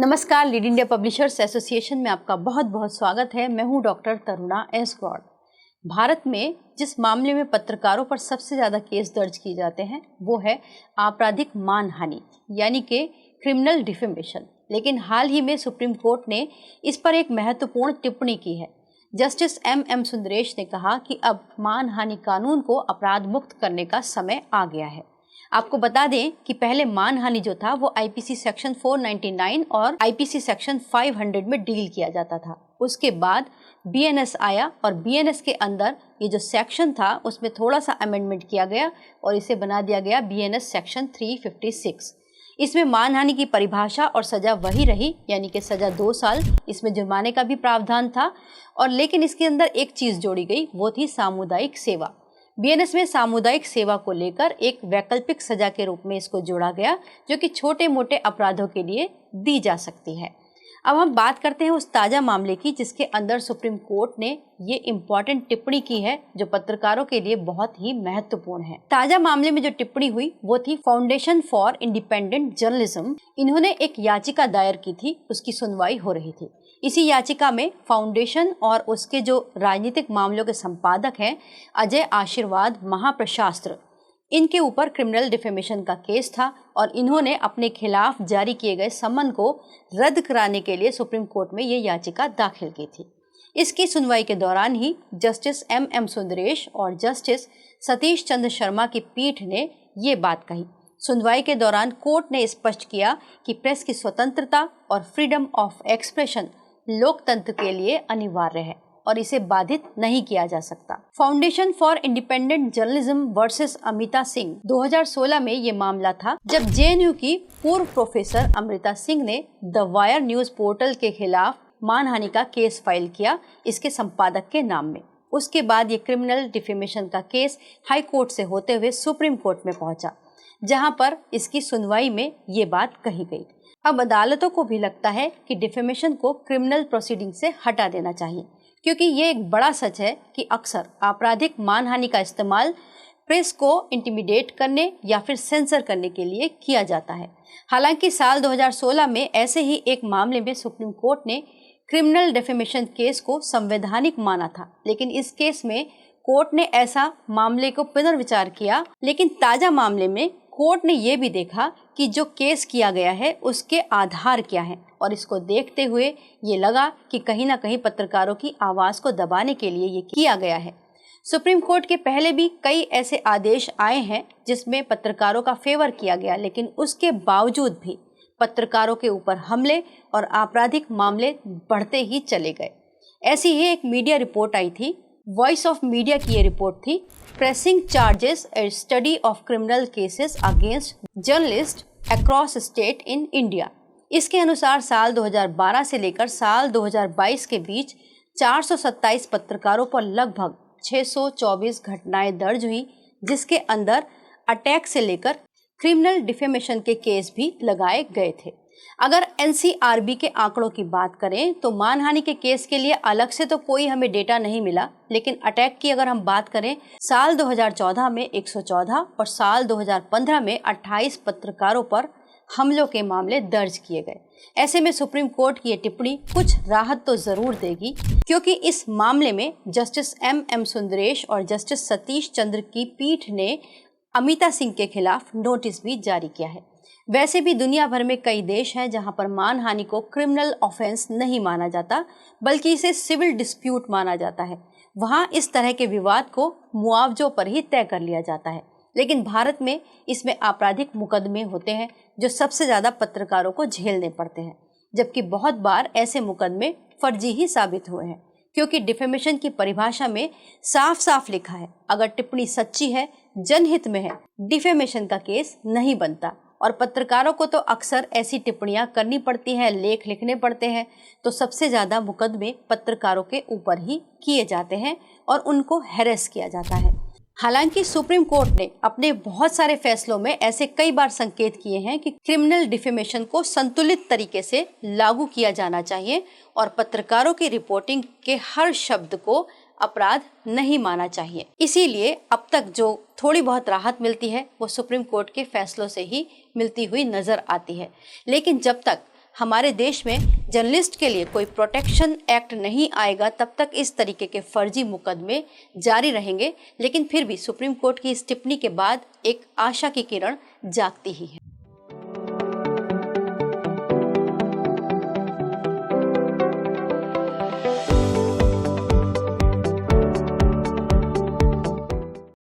नमस्कार, lead India publishers association में आपका बहुत बहुत स्वागत है। मैं हूं डॉक्टर तरुणा एस गौड़। भारत में जिस मामले में पत्रकारों पर सबसे ज़्यादा केस दर्ज किए जाते हैं वो है आपराधिक मानहानि यानी कि क्रिमिनल डिफेमेशन। लेकिन हाल ही में सुप्रीम कोर्ट ने इस पर एक महत्वपूर्ण टिप्पणी की है। जस्टिस एम सुंदरेश ने कहा कि अब मानहानि कानून को अपराध मुक्त करने का समय आ गया है। आपको बता दें कि पहले मानहानि जो था वो आईपीसी सेक्शन 499 और आईपीसी सेक्शन 500 में डील किया जाता था। उसके बाद बीएनएस आया और बीएनएस के अंदर ये जो सेक्शन था उसमें थोड़ा सा अमेंडमेंट किया गया और इसे बना दिया गया बीएनएस सेक्शन 356। इसमें मानहानि की परिभाषा और सजा वही रही, यानी कि सजा 2 साल। इसमें जुर्माने का भी प्रावधान था और लेकिन इसके अंदर एक चीज जोड़ी गई, वो थी सामुदायिक सेवा। बीएनएस में सामुदायिक सेवा को लेकर एक वैकल्पिक सजा के रूप में इसको जोड़ा गया, जो कि छोटे मोटे अपराधों के लिए दी जा सकती है। अब हम बात करते हैं उस ताज़ा मामले की जिसके अंदर सुप्रीम कोर्ट ने ये इम्पॉर्टेंट टिप्पणी की है जो पत्रकारों के लिए बहुत ही महत्वपूर्ण है। ताज़ा मामले में जो टिप्पणी हुई वो थी फाउंडेशन फॉर इंडिपेंडेंट जर्नलिज्म। इन्होंने एक याचिका दायर की थी, उसकी सुनवाई हो रही थी। इसी याचिका में फाउंडेशन और उसके जो राजनीतिक मामलों के संपादक हैं अजय आशीर्वाद महाप्रशास्त्र, इनके ऊपर क्रिमिनल डिफेमेशन का केस था और इन्होंने अपने खिलाफ जारी किए गए समन को रद्द कराने के लिए सुप्रीम कोर्ट में ये याचिका दाखिल की थी। इसकी सुनवाई के दौरान ही जस्टिस एम सुंदरेश और जस्टिस सतीश चंद्र शर्मा की पीठ ने ये बात कही। सुनवाई के दौरान कोर्ट ने स्पष्ट किया कि प्रेस की स्वतंत्रता और फ्रीडम ऑफ एक्सप्रेशन लोकतंत्र के लिए अनिवार्य है और इसे बाधित नहीं किया जा सकता। Foundation for independent journalism versus Amita Singh 2016 में ये मामला था जब जेएनयू की पूर्व प्रोफेसर अमृता सिंह ने द वायर न्यूज पोर्टल के खिलाफ मानहानि का केस फाइल किया इसके संपादक के नाम में। उसके बाद ये क्रिमिनल डिफेमेशन का केस हाई कोर्ट से होते हुए सुप्रीम कोर्ट में पहुंचा, जहां पर इसकी सुनवाई में ये बात कही गई। अब अदालतों को भी लगता है कि डिफेमेशन को क्रिमिनल प्रोसीडिंग से हटा देना चाहिए, क्योंकि ये एक बड़ा सच है कि अक्सर आपराधिक मानहानि का इस्तेमाल प्रेस को इंटिमिडेट करने या फिर सेंसर करने के लिए किया जाता है। हालांकि साल 2016 में ऐसे ही एक मामले में सुप्रीम कोर्ट ने क्रिमिनल डिफेमेशन केस को संवैधानिक माना था, लेकिन इस केस में कोर्ट ने ऐसा मामले को पुनर्विचार किया। लेकिन ताज़ा मामले में कोर्ट ने ये भी देखा कि जो केस किया गया है उसके आधार क्या हैं और इसको देखते हुए ये लगा कि कहीं ना कहीं पत्रकारों की आवाज़ को दबाने के लिए ये किया गया है। सुप्रीम कोर्ट के पहले भी कई ऐसे आदेश आए हैं जिसमें पत्रकारों का फेवर किया गया, लेकिन उसके बावजूद भी पत्रकारों के ऊपर हमले और आपराधिक मामले बढ़ते ही चले गए। ऐसी ही एक मीडिया रिपोर्ट आई थी, वॉइस ऑफ मीडिया की ये रिपोर्ट थी, pressing charges A study of criminal cases against journalist across state in India. इसके अनुसार साल 2012 से लेकर साल 2022 के बीच 427 पत्रकारों पर लगभग 624 घटनाएं दर्ज हुई, जिसके अंदर अटैक से लेकर क्रिमिनल डिफेमेशन के केस भी लगाए गए थे। अगर एनसीआरबी के आंकड़ों की बात करें तो मानहानि के केस के लिए अलग से तो कोई हमें डेटा नहीं मिला, लेकिन अटैक की अगर हम बात करें साल 2014 में 114 और साल 2015 में 28 पत्रकारों पर हमलों के मामले दर्ज किए गए। ऐसे में सुप्रीम कोर्ट की ये टिप्पणी कुछ राहत तो जरूर देगी, क्योंकि इस मामले में जस्टिस एम सुंदरेश और जस्टिस सतीश चंद्र की पीठ ने अमिता सिंह के खिलाफ नोटिस भी जारी किया है। वैसे भी दुनिया भर में कई देश हैं जहां पर मानहानि को क्रिमिनल ऑफेंस नहीं माना जाता, बल्कि इसे सिविल डिस्प्यूट माना जाता है। वहां इस तरह के विवाद को मुआवजों पर ही तय कर लिया जाता है, लेकिन भारत में इसमें आपराधिक मुकदमे होते हैं जो सबसे ज़्यादा पत्रकारों को झेलने पड़ते हैं, जबकि बहुत बार ऐसे मुकदमे फर्जी ही साबित हुए हैं, क्योंकि डिफेमेशन की परिभाषा में साफ साफ लिखा है अगर टिप्पणी सच्ची है, जनहित में है, डिफेमेशन का केस नहीं बनता। और पत्रकारों को तो अक्सर ऐसी टिप्पणियां करनी पड़ती हैं, लेख लिखने पड़ते हैं, तो सबसे ज़्यादा मुकदमे पत्रकारों के ऊपर ही किए जाते हैं और उनको हैरेस किया जाता है। हालांकि सुप्रीम कोर्ट ने अपने बहुत सारे फैसलों में ऐसे कई बार संकेत किए हैं कि क्रिमिनल डिफेमेशन को संतुलित तरीके से लागू किया जाना चाहिए और पत्रकारों की रिपोर्टिंग के हर शब्द को अपराध नहीं माना चाहिए। इसीलिए अब तक जो थोड़ी बहुत राहत मिलती है वो सुप्रीम कोर्ट के फैसलों से ही मिलती हुई नजर आती है। लेकिन जब तक हमारे देश में जर्नलिस्ट के लिए कोई प्रोटेक्शन एक्ट नहीं आएगा तब तक इस तरीके के फर्जी मुकदमे जारी रहेंगे। लेकिन फिर भी सुप्रीम कोर्ट की इस टिप्पणी के बाद एक आशा की किरण जागती ही है।